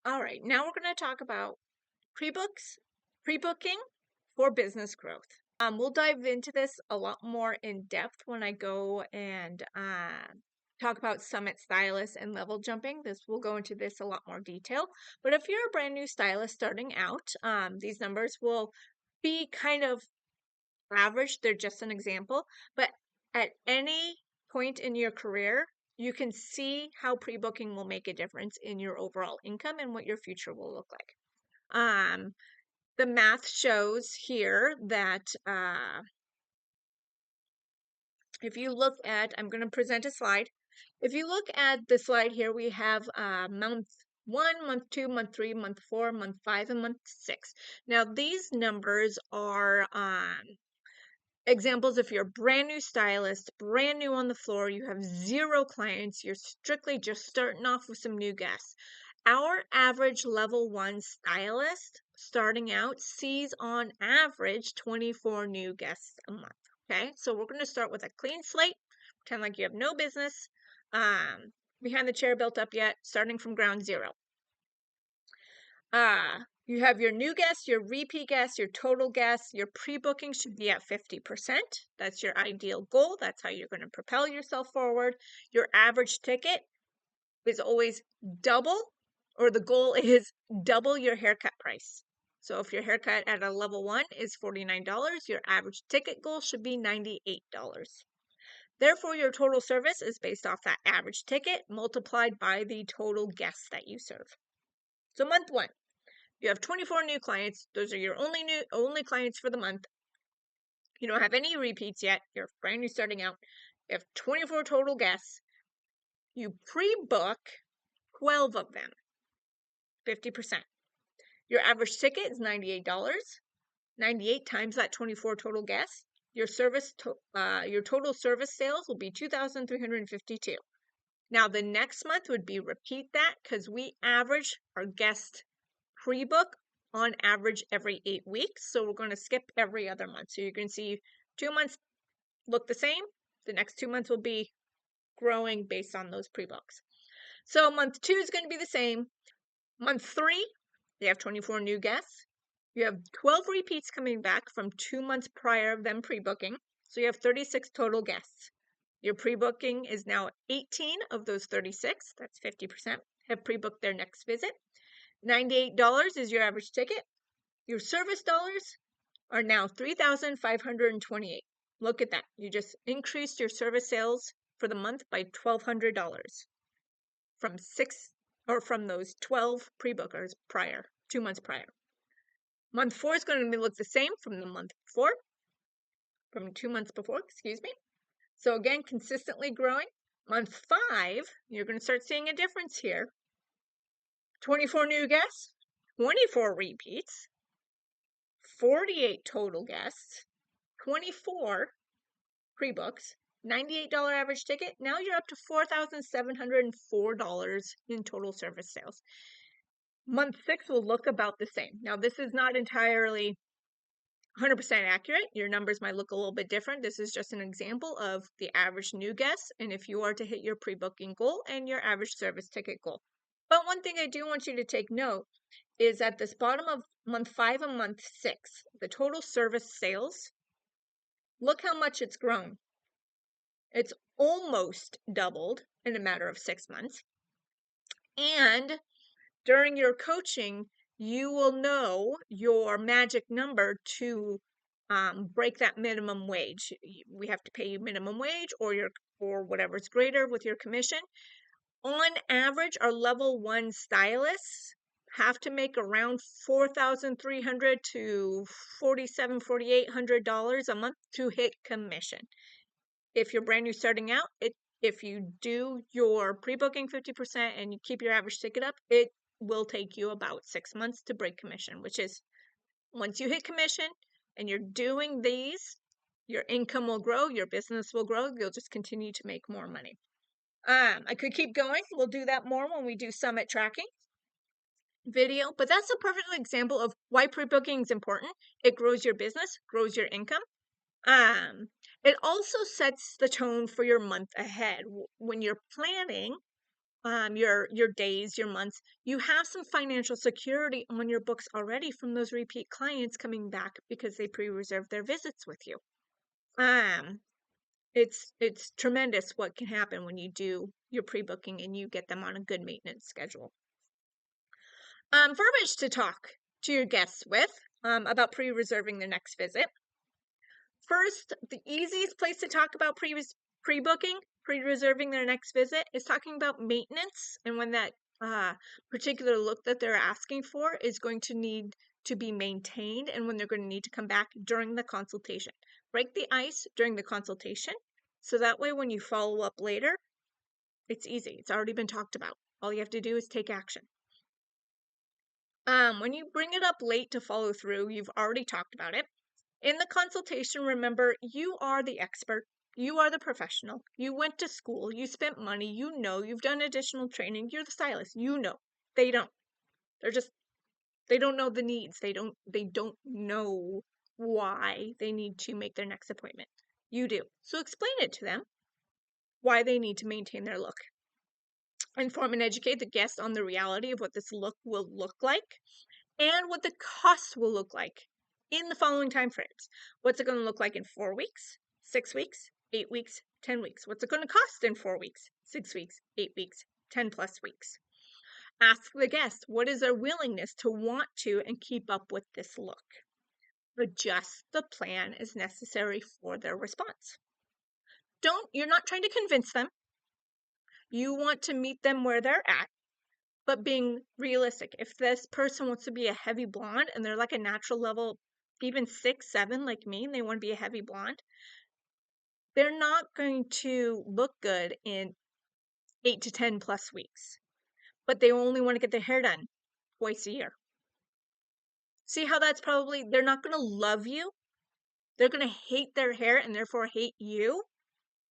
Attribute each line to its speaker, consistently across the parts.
Speaker 1: All right, now we're going to talk about pre-booking for business growth. We'll dive into this a lot more in depth when I go and talk about summit stylists and level jumping. We'll go into this a lot more detail. But if you're a brand new stylist starting out, these numbers will be kind of average. They're just an example. But at any point in your career, you can see how pre-booking will make a difference in your overall income and what your future will look like. The math shows here that if you look at, I'm going to present a slide. If you look at the slide here, we have month 1, month 2, month 3, month 4, month 5, and month 6. Now, these numbers are examples. If you're a brand new stylist, brand new on the floor, you have 0 clients, you're strictly just starting off with some new guests. Our average level 1 stylist starting out sees on average 24 new guests a month. Okay, so we're going to start with a clean slate, pretend like you have no business behind the chair built up yet, starting from ground zero. You have your new guests, your repeat guests, your total guests. Your pre-booking should be at 50%. That's your ideal goal. That's how you're going to propel yourself forward. Your average ticket is always double, or the goal is double your haircut price. So if your haircut at a level 1 is $49, your average ticket goal should be $98. Therefore, your total service is based off that average ticket multiplied by the total guests that you serve. So month 1, you have 24 new clients. Those are your only clients for the month. You don't have any repeats yet. You're brand new starting out. You have 24 total guests. You pre-book 12 of them, 50%. Your average ticket is $98. 98 times that 24 total guests. Your total service sales will be $2,352. Now the next month would be repeat that, because we average our guest pre-book on average every 8 weeks. So we're going to skip every other month. So you can see 2 months look the same. The next 2 months will be growing based on those pre-books. So month 2 is going to be the same. Month 3, they have 24 new guests. You have 12 repeats coming back from 2 months prior of them pre-booking. So you have 36 total guests. Your pre-booking is now 18 of those 36, that's 50%, have pre-booked their next visit. $98 is your average ticket. Your service dollars are now $3,528. Look at that. You just increased your service sales for the month by $1,200 from those 12 pre-bookers prior, 2 months prior. Month 4 is going to look the same from the month before, from 2 months before, excuse me. So again, consistently growing. Month 5, you're going to start seeing a difference here. 24 new guests, 24 repeats, 48 total guests, 24 pre-books, $98 average ticket. Now you're up to $4,704 in total service sales. Month 6 will look about the same. Now this is not entirely 100% accurate. Your numbers might look a little bit different. This is just an example of the average new guests, and if you are to hit your pre-booking goal and your average service ticket goal. But one thing I do want you to take note is at this bottom of month 5 and month 6, the total service sales, look how much it's grown. It's almost doubled in a matter of 6 months. And during your coaching, you will know your magic number to break that minimum wage. We have to pay you minimum wage or whatever's greater with your commission. On average, our level 1 stylists have to make around $4,300 to $4,800 a month to hit commission. If you're brand new starting out, if you do your pre-booking 50% and you keep your average ticket up, it will take you about 6 months to break commission, which is once you hit commission and you're doing these, your income will grow, your business will grow, you'll just continue to make more money. I could keep going. We'll do that more when we do summit tracking video, but that's a perfect example of why pre-booking is important. It grows your business, grows your income. It also sets the tone for your month ahead. When you're planning your days, your months. You have some financial security on your books already from those repeat clients coming back because they pre-reserved their visits with you. Um, it's tremendous what can happen when you do your pre-booking and you get them on a good maintenance schedule. Verbiage to talk to your guests with about pre-reserving their next visit. First, the easiest place to talk about pre-booking, pre-reserving their next visit is talking about maintenance and when that particular look that they're asking for is going to need to be maintained and when they're going to need to come back during the consultation. Break the ice during the consultation so that way when you follow up later, it's easy. It's already been talked about. All you have to do is take action. When you bring it up late to follow through, you've already talked about it. In the consultation, remember, you are the expert. You are the professional. You went to school. You spent money. You know. You've done additional training. You're the stylist. You know. They don't. They don't know the needs. They don't know why they need to make their next appointment. You do. So explain it to them why they need to maintain their look. Inform and educate the guest on the reality of what this look will look like and what the costs will look like in the following time frames. What's it going to look like in 4 weeks, 6 weeks, 8 weeks, 10 weeks? What's it going to cost in 4 weeks, 6 weeks, 8 weeks, 10 plus weeks? Ask the guest what is their willingness to want to and keep up with this look. Adjust the plan as necessary for their response. You're not trying to convince them. You want to meet them where they're at. But being realistic, if this person wants to be a heavy blonde and they're like a natural level, even 6, 7 like me, and they want to be a heavy blonde, they're not going to look good in 8 to 10 plus weeks. But they only want to get their hair done twice a year. See how that's probably, they're not going to love you. They're going to hate their hair and therefore hate you.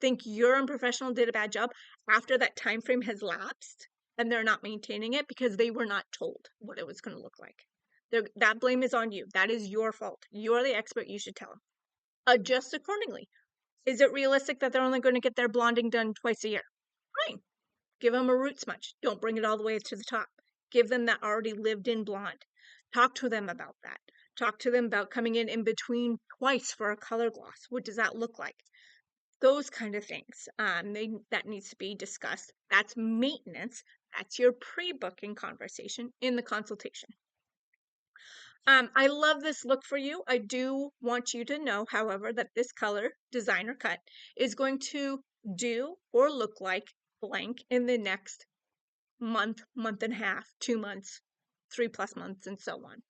Speaker 1: Think you're unprofessional, did a bad job after that time frame has lapsed. And they're not maintaining it because they were not told what it was going to look like. That blame is on you. That is your fault. You're the expert. You should tell them. Adjust accordingly. Is it realistic that they're only going to get their blonding done twice a year? Fine. Give them a root smudge. Don't bring it all the way to the top. Give them that already lived in blonde. Talk to them about that. Talk to them about coming in between twice for a color gloss. What does that look like? Those kind of things that needs to be discussed. That's maintenance. That's your pre-booking conversation in the consultation. I love this look for you. I do want you to know, however, that this color, designer cut, is going to do or look like blank in the next month, month and a half, 2 months, 3+ months, and so on.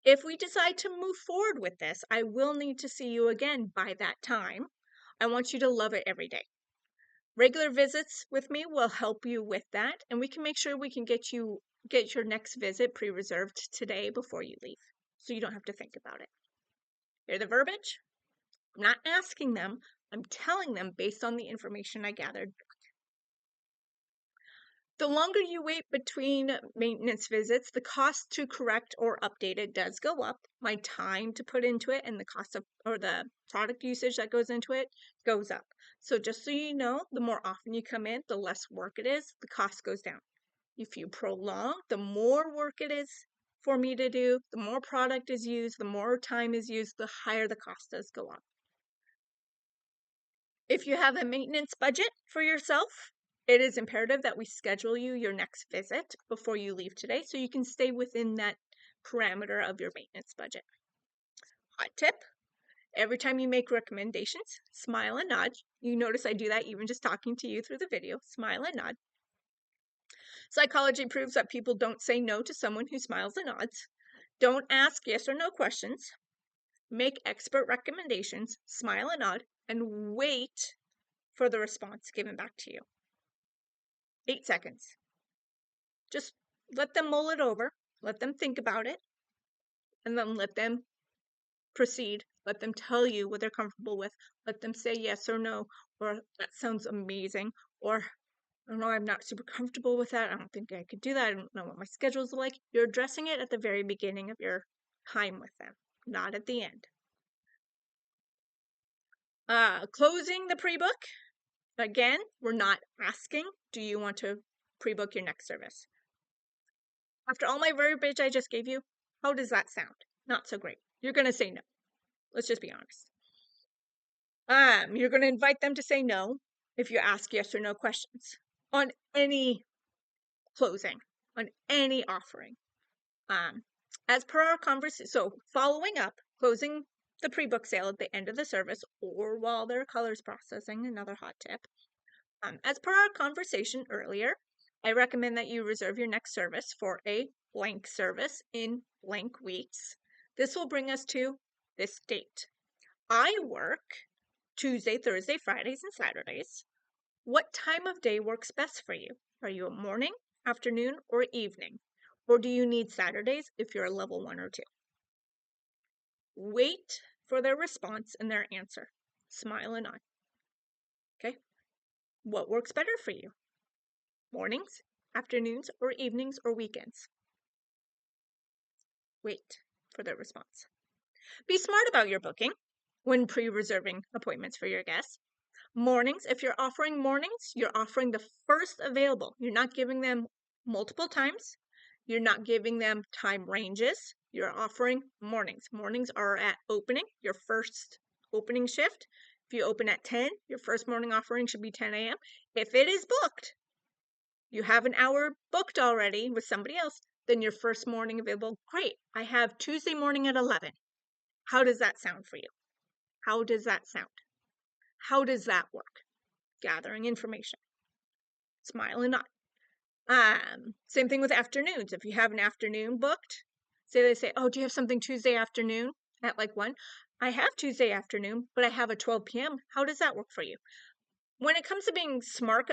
Speaker 1: If we decide to move forward with this, I will need to see you again by that time. I want you to love it every day. Regular visits with me will help you with that, and we can make sure we can get your next visit pre-reserved today before you leave, so you don't have to think about it. Hear the verbiage? I'm not asking them, I'm telling them based on the information I gathered. The longer you wait between maintenance visits, the cost to correct or update it does go up. My time to put into it and the cost of, or the product usage that goes into it goes up. So just so you know, the more often you come in, the less work it is, the cost goes down. If you prolong, the more work it is for me to do, the more product is used, the more time is used, the higher the cost does go up. If you have a maintenance budget for yourself, it is imperative that we schedule you your next visit before you leave today so you can stay within that parameter of your maintenance budget. Hot tip, every time you make recommendations, smile and nod. You notice I do that even just talking to you through the video. Smile and nod. Psychology proves that people don't say no to someone who smiles and nods. Don't ask yes or no questions. Make expert recommendations, smile and nod, and wait for the response given back to you. 8 seconds. Just let them mull it over, let them think about it, and then let them proceed. Let them tell you what they're comfortable with. Let them say yes or no, or that sounds amazing, or oh no, I'm not super comfortable with that. I don't think I could do that. I don't know what my schedule's like. You're addressing it at the very beginning of your time with them, not at the end. Closing the pre-book. Again, we're not asking, do you want to pre-book your next service. After all my verbiage I just gave you, how does that sound? Not so great. You're going to say no. Let's just be honest. You're going to invite them to say no if you ask yes or no questions on any closing, on any offering. As per our conversation, so following up, closing the pre-book sale at the end of the service or while their colors processing, another hot tip. As per our conversation earlier, I recommend that you reserve your next service for a blank service in blank weeks. This will bring us to this date. I work Tuesday, Thursday, Fridays, and Saturdays. What time of day works best for you? Are you a morning, afternoon, or evening? Or do you need Saturdays if you're a level 1 or 2? Wait for their response and their answer. Smile and nod. Okay? What works better for you? Mornings, afternoons, or evenings, or weekends? Wait for their response. Be smart about your booking when pre-reserving appointments for your guests. Mornings, if you're offering mornings, you're offering the first available. You're not giving them multiple times. You're not giving them time ranges. You're offering mornings. Mornings are at opening, your first opening shift. If you open at 10, your first morning offering should be 10 a.m. If it is booked, you have an hour booked already with somebody else, then your first morning available, great. I have Tuesday morning at 11. How does that sound for you? How does that sound? How does that work? Gathering information. Smile and nod. Same thing with afternoons. If you have an afternoon booked, say they say, oh, do you have something Tuesday afternoon at like 1? I have Tuesday afternoon, but I have a 12 p.m. How does that work for you? When it comes to being smart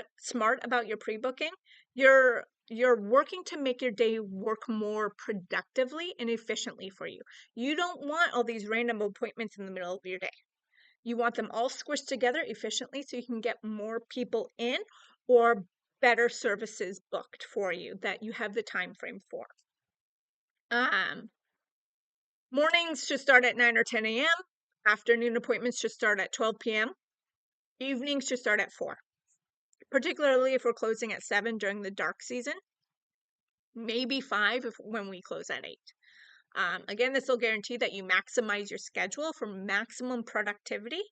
Speaker 1: about your pre-booking, you're working to make your day work more productively and efficiently for you. You don't want all these random appointments in the middle of your day. You want them all squished together efficiently so you can get more people in or better services booked for you that you have the time frame for. Mornings should start at 9 or 10 a.m. Afternoon appointments should start at 12 p.m. Evenings should start at 4. Particularly if we're closing at 7 during the dark season, maybe 5 when we close at 8. Again, this will guarantee that you maximize your schedule for maximum productivity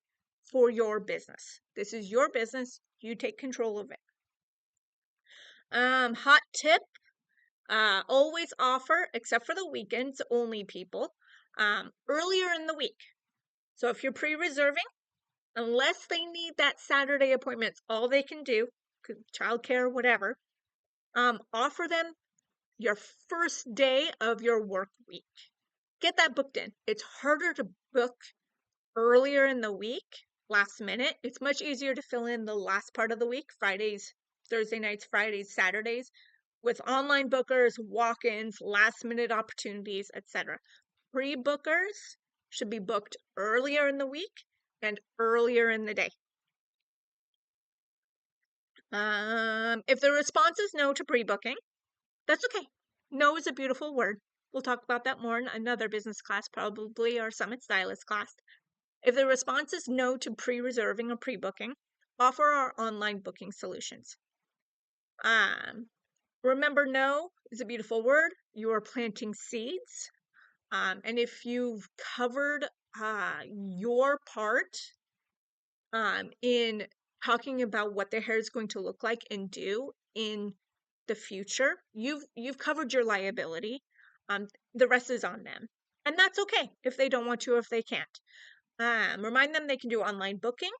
Speaker 1: for your business. This is your business. You take control of it. Hot tip, always offer, except for the weekends only people, earlier in the week. So if you're pre-reserving, unless they need that Saturday appointment, it's all they can do, childcare, whatever, offer them your first day of your work week. Get that booked in. It's harder to book earlier in the week, last minute. It's much easier to fill in the last part of the week, Fridays, Thursday nights, Fridays, Saturdays, with online bookers, walk-ins, last-minute opportunities, etc. Pre-bookers should be booked earlier in the week and earlier in the day. If the response is no to pre-booking, that's okay. No is a beautiful word. We'll talk about that more in another business class, probably our Summit Stylist class. If the response is no to pre-reserving or pre-booking, offer our online booking solutions. Remember, no is a beautiful word. You are planting seeds. And if you've covered your part in talking about what the hair is going to look like and do in the future, you've covered your liability. The rest is on them. And that's okay if they don't want to or if they can't. Remind them they can do online booking.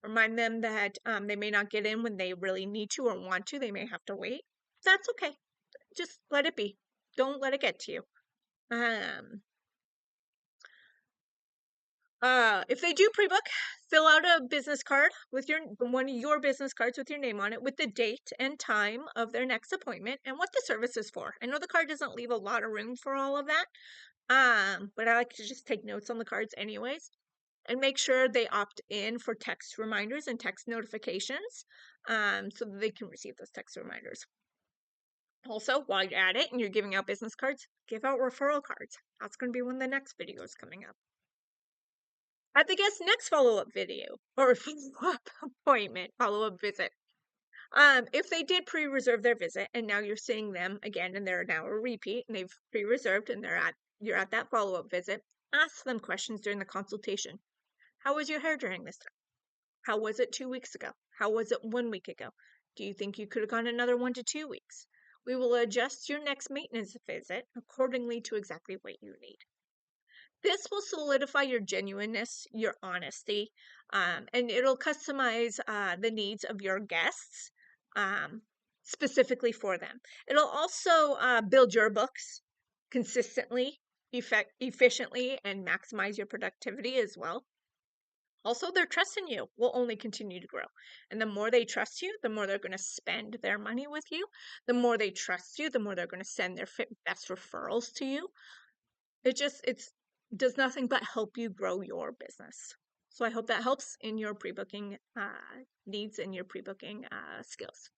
Speaker 1: Remind them that they may not get in when they really need to or want to. They may have to wait. That's okay. Just let it be. Don't let it get to you. If they do pre-book, fill out a business card with one of your business cards with your name on it with the date and time of their next appointment and what the service is for. I know the card doesn't leave a lot of room for all of that, but I like to just take notes on the cards anyways. And make sure they opt in for text reminders and text notifications so that they can receive those text reminders. Also, while you're at it and you're giving out business cards, give out referral cards. That's going to be one of the next videos coming up. At the guest's next follow-up video or follow-up appointment, follow-up visit, If they did pre-reserve their visit and now you're seeing them again and they're now a repeat and they've pre-reserved and you're at that follow-up visit, ask them questions during the consultation. How was your hair during this time? How was it 2 weeks ago? How was it 1 week ago? Do you think you could have gone another 1 to 2 weeks? We will adjust your next maintenance visit accordingly to exactly what you need. This will solidify your genuineness, your honesty, and it'll customize the needs of your guests um, specifically for them. It'll also build your books consistently, efficiently, and maximize your productivity as well. Also, their trust in you will only continue to grow. And the more they trust you, the more they're going to spend their money with you. The more they trust you, the more they're going to send their best referrals to you. It's does nothing but help you grow your business. So I hope that helps in your pre-booking needs and your pre-booking skills.